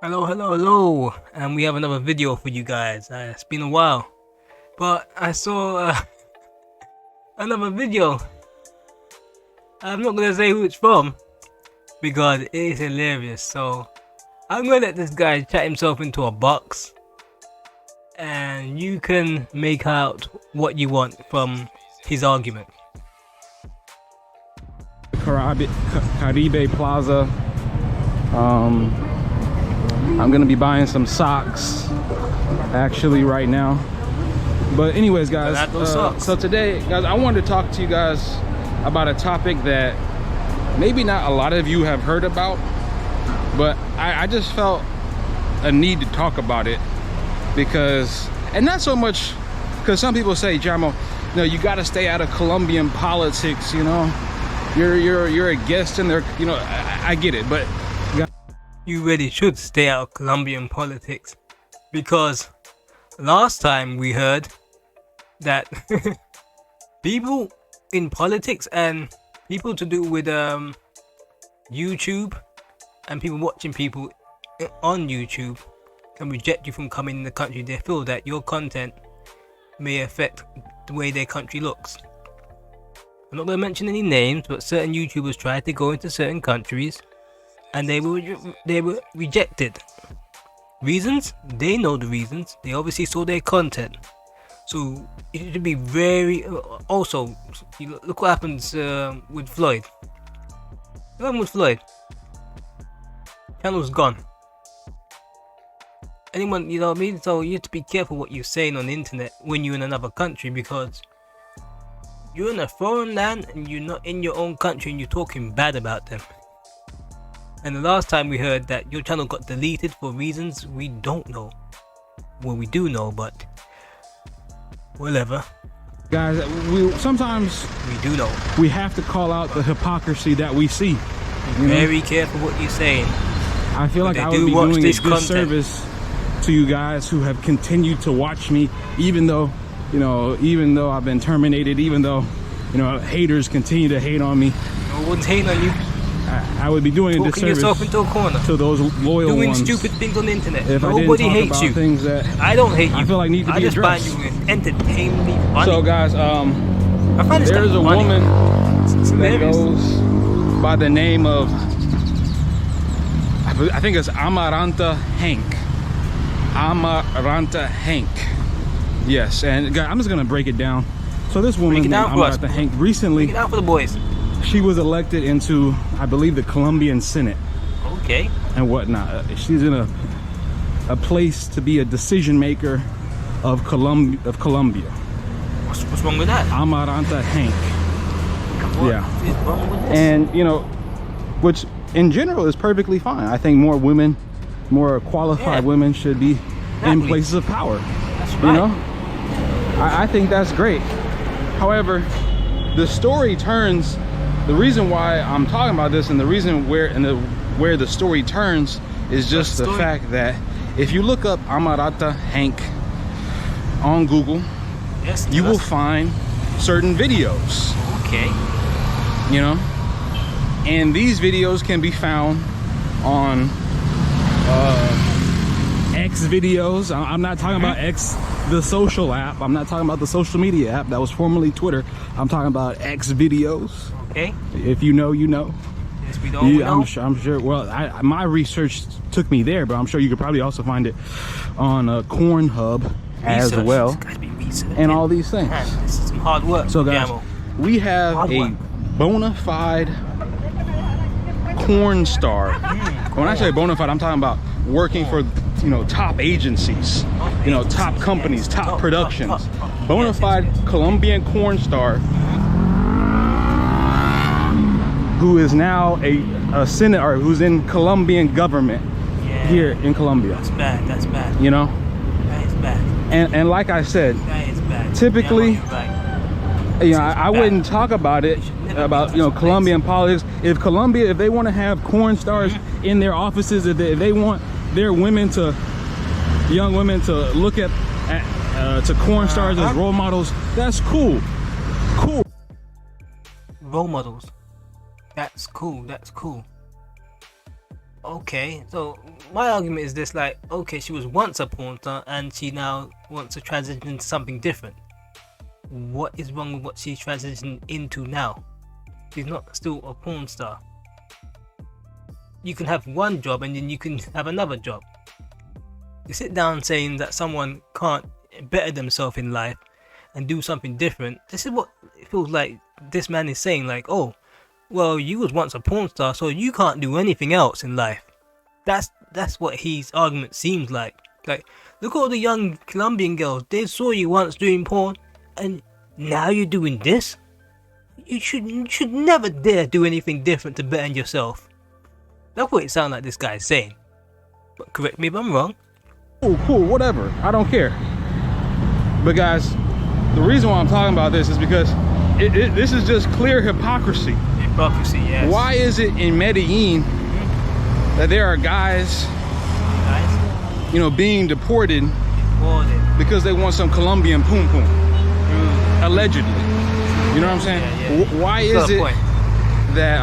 Hello, and we have another video for you guys. It's been a while, but I saw another video. I'm not gonna say who it's from because it is hilarious. So I'm gonna let this guy chat himself into a box, and you can make out what you want from his argument. Caribe Plaza. I'm gonna be buying some socks actually right now. But anyways, guys, so today, guys, I wanted to talk to you guys about a topic that maybe not a lot of you have heard about, but I just felt a need to talk about it because, and not so much because some people say, Giamo, you know, you got to stay out of Colombian politics, you know, you're a guest in there, you know. I get it, but you really should stay out of Colombian politics, because last time we heard that people in politics and people to do with YouTube and people watching people on YouTube can reject you from coming in the country. They feel that your content may affect the way their country looks. I'm not going to mention any names, but certain YouTubers tried to go into certain countries and they were rejected. Reasons? They know the reasons. They obviously saw their content. So it should be very... Also, look what happens with Floyd. What happened with Floyd? Channel's gone. Anyone, you know what I mean? So you have to be careful what you're saying on the internet when you're in another country, because you're in a foreign land and you're not in your own country and you're talking bad about them. And the last time we heard that your channel got deleted for reasons we don't know. Well, we do know, but whatever. Guys, sometimes we do know. We have to call out the hypocrisy that we see. Very careful what you're saying. I feel like I would be doing a disservice to you guys who have continued to watch me, even though, you know, even though I've been terminated, even though, you know, haters continue to hate on me. No one's hating on you. I would be doing a disservice yourself into a corner to those loyal doing ones. Stupid things on the internet. If Nobody I hates you. Things that I don't hate you. I feel like need to be addressed. I just find you entertainingly funny. So guys, I find there's a woman that goes by the name of, I think it's Amaranta Hank. Amaranta Hank. Yes, and guys, I'm just gonna break it down. So this woman named Amaranta Hank recently, break it down for the boys. She was elected into, I believe, the Colombian Senate. Okay. And whatnot. She's in a place to be a decision maker of Colombia. What's wrong with that? Amaranta Hank. What yeah. is wrong with this? And you know, which in general is perfectly fine. I think more women, more qualified women should be in places of power. That's right. You know, I think that's great. However, the story turns. The reason why I'm talking about this, and the reason where the story turns, is just the fact that if you look up Amaranta Hank on Google, you will find certain videos. Okay. You know, and these videos can be found on X videos. I'm not talking about X, the social app. I'm not talking about the social media app that was formerly Twitter. I'm talking about X videos. Okay. If you know, you know. Yes, we don't. I'm sure. Well, my research took me there, but I'm sure you could probably also find it on Corn Hub as well, and all these things. Man, this is some hard work. So guys, we have a bona fide corn star. When I say bona fide, I'm talking about working for, you know, top agencies, you know, top companies, top productions. Bona fide Colombian corn star, who is now a senator, who's in Colombian government here in Colombia. That's bad. That's bad. You know. That is bad. And like I said, that is bad. Typically, you know, I wouldn't talk about it, about, you know, Colombian politics. If Colombia, if they want to have corn stars in their offices, if they want their women to, young women to look at to corn stars as role models, that's cool. Cool. Role models. That's cool. That's cool. Okay, so my argument is this: like, okay, she was once a porn star and she now wants to transition into something different. What is wrong with what she's transitioning into now? She's not still a porn star. You can have one job and then you can have another job. You sit down saying that someone can't better themselves in life and do something different. This is what it feels like this man is saying, like, oh, well, you was once a porn star, so you can't do anything else in life. That's what his argument seems like. Like, look at all the young Colombian girls. They saw you once doing porn, and now you're doing this? You should never dare do anything different to better yourself. That's what it sounds like this guy is saying. But correct me if I'm wrong. Cool, whatever. I don't care. But guys, the reason why I'm talking about this is because this is just clear hypocrisy. Hypocrisy, yes. Why is it in Medellin that there are guys, you know, being deported because they want some Colombian poom poom? Allegedly. You know what I'm saying? Yeah. Why is it that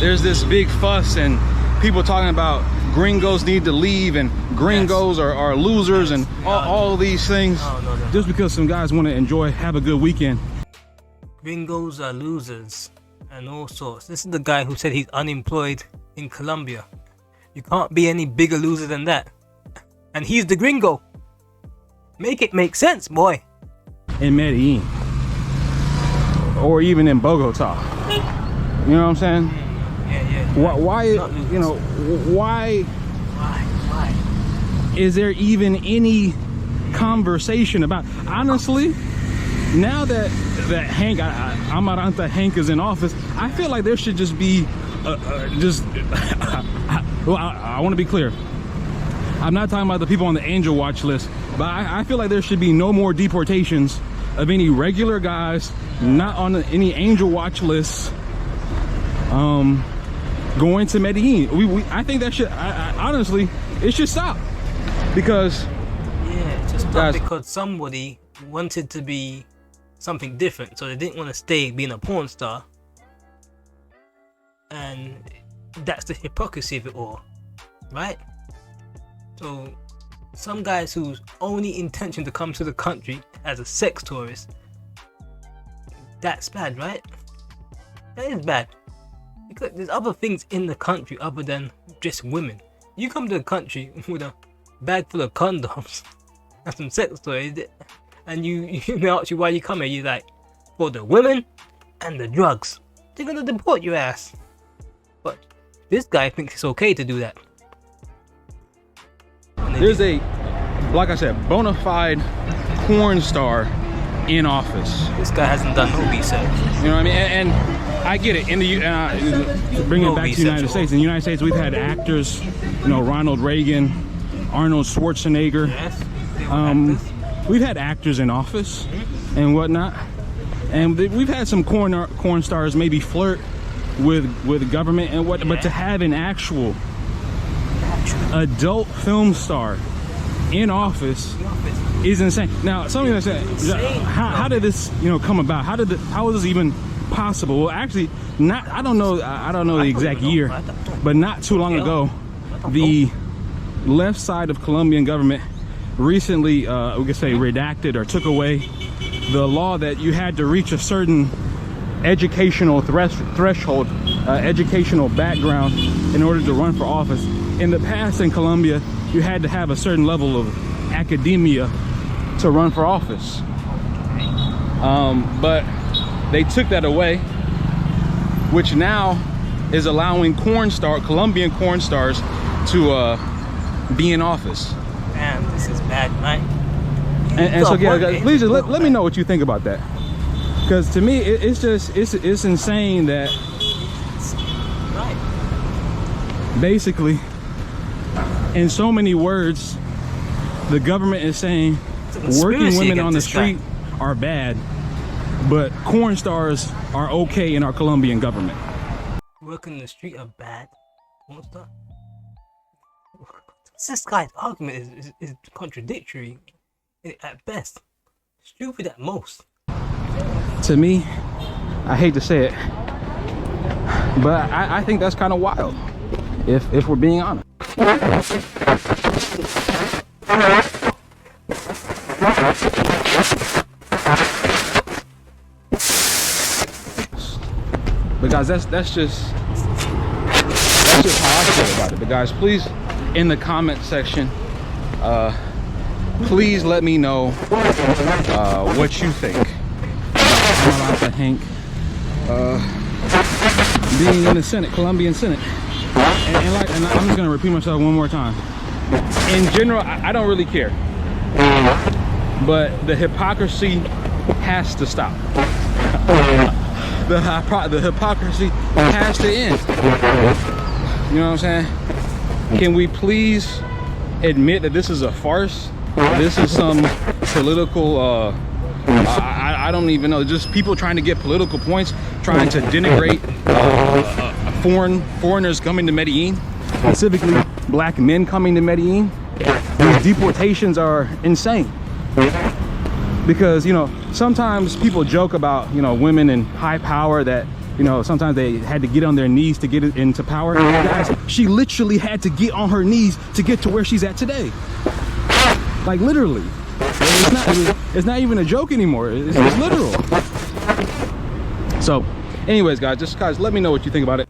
there's this big fuss and people talking about gringos need to leave and gringos are losers and all these things just because some guys want to have a good weekend? Gringos are losers and all sorts. This is the guy who said he's unemployed in Colombia. You can't be any bigger loser than that. And he's the gringo. Make it make sense, boy. In Medellin. Or even in Bogota. You know what I'm saying? Yeah. Why you know, why is there even any conversation about, honestly, now that Hank, Amaranta Hank is in office, I feel like there should just be well, I want to be clear. I'm not talking about the people on the angel watch list, but I feel like there should be no more deportations of any regular guys not on any angel watch lists going to Medellin. I think that should, honestly, it should stop. Because it just stopped because somebody wanted to be something different, so they didn't want to stay being a porn star, and that's the hypocrisy of it all, right? So some guys whose only intention to come to the country as a sex tourist, that's bad, right? That is bad, because there's other things in the country other than just women. You come to the country with a bag full of condoms and some sex toys, and you ask you why you come here, you're like, for the women and the drugs. They're gonna deport your ass. But this guy thinks it's okay to do that. There's a, like I said, bona fide porn star in office. This guy hasn't done no research. You know what I mean? And I get it. In the bring it back to the United States. In the United States, we've had actors, you know, Ronald Reagan, Arnold Schwarzenegger. Yes, we've had actors in office and whatnot, and we've had some corn stars maybe flirt with government and what, but to have an actual adult film star in office is insane. Now, something like that. How did this, you know, come about? How was this even possible? Well, actually, I don't know the exact year, but not too long ago, the left side of Colombian government recently, we could say, redacted or took away the law that you had to reach a certain educational threshold, educational background in order to run for office. In the past in Colombia, you had to have a certain level of academia to run for office. But they took that away, which now is allowing Colombian corn stars to be in office. Man, this is bad, right? And so, yeah, guys, please just let me know what you think about that. Because to me, it's insane that basically, in so many words, the government is saying working women on the street are bad, but corn stars are okay in our Colombian government. Working in the street are bad? Porn star? This guy's argument is contradictory at best. Stupid at most. To me, I hate to say it, but I think that's kind of wild. if we're being honest. But guys, that's just how I feel about it. But guys, please, in the comment section, please let me know what you think about Hank being in the Senate, Colombian Senate. And I'm just gonna repeat myself one more time. In general, I don't really care, but the hypocrisy has to stop. The hypocrisy has to end. You know what I'm saying? Can we please admit that this is a farce? This is some political, I don't even know, just people trying to get political points, trying to denigrate foreigners coming to Medellin, specifically black men coming to Medellin. These deportations are insane. Because, you know, sometimes people joke about, you know, women in high power that, you know, sometimes they had to get on their knees to get into power. Guys, she literally had to get on her knees to get to where she's at today. Like, literally. It's not even a joke anymore. It's literal. So, anyways, guys, let me know what you think about it.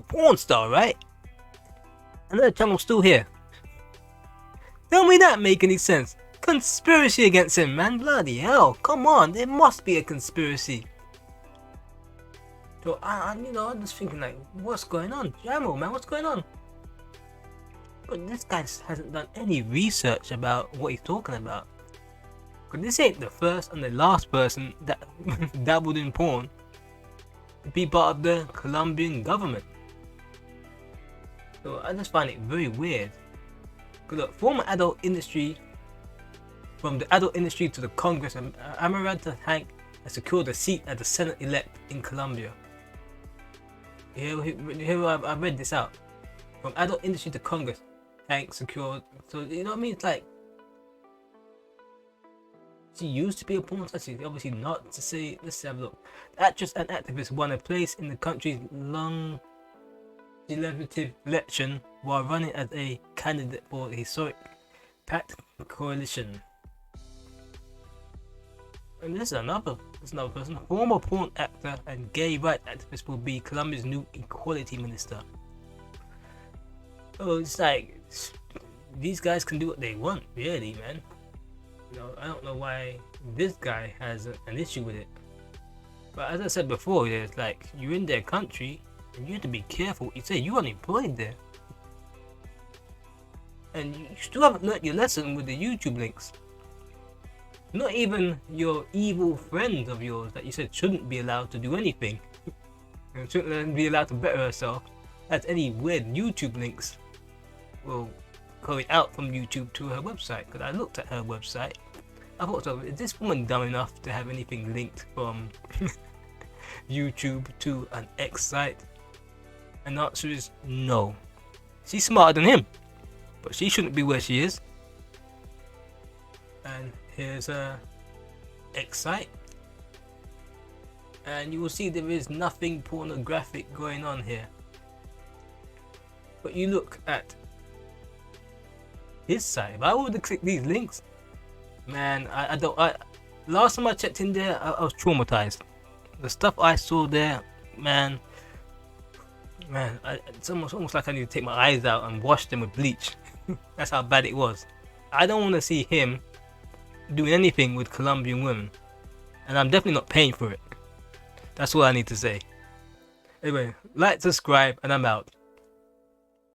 Porn star, right? And the channel's still here. Tell me that make any sense? Conspiracy against him, man. Bloody hell. Come on, there must be a conspiracy. So you know, I'm just thinking like, what's going on? Giamo, man, what's going on? But this guy hasn't done any research about what he's talking about. Because this ain't the first and the last person that dabbled in porn to be part of the Colombian government. So I just find it very weird. Because look, from the adult industry to the Congress, Amaranta Hank has secured a seat as the Senate elect in Colombia. Here I read this out. From adult industry to Congress, Hank secured. So you know what I mean? It's like she used to be a porn star. She's obviously not. To say, let's have a look. The actress and activist won a place in the country's long legislative election while running as a candidate for the historic Pact Coalition. And this is another person. Former porn actor and gay rights activist will be Colombia's new equality minister. Oh, it's like these guys can do what they want, really, man. I don't know why this guy has an issue with it. But as I said before, it's like you're in their country and you have to be careful what you say. You're unemployed there. And you still haven't learnt your lesson with the YouTube links. Not even your evil friends of yours that you said shouldn't be allowed to do anything and shouldn't be allowed to better herself, as any weird YouTube links will go out from YouTube to her website. Because I looked at her website, I thought, so is this woman dumb enough to have anything linked from YouTube to an X site? And the answer is no. She's smarter than him, but she shouldn't be where she is. And here's a X site, and you will see there is nothing pornographic going on here. But you look at his site. If I were to click these links, man, I don't. Last time I checked in there, I was traumatized. The stuff I saw there, man, it's almost like I need to take my eyes out and wash them with bleach. That's how bad it was. I don't want to see him doing anything with Colombian women, and I'm definitely not paying for it. That's all I need to say. Anyway, like, subscribe, and I'm out.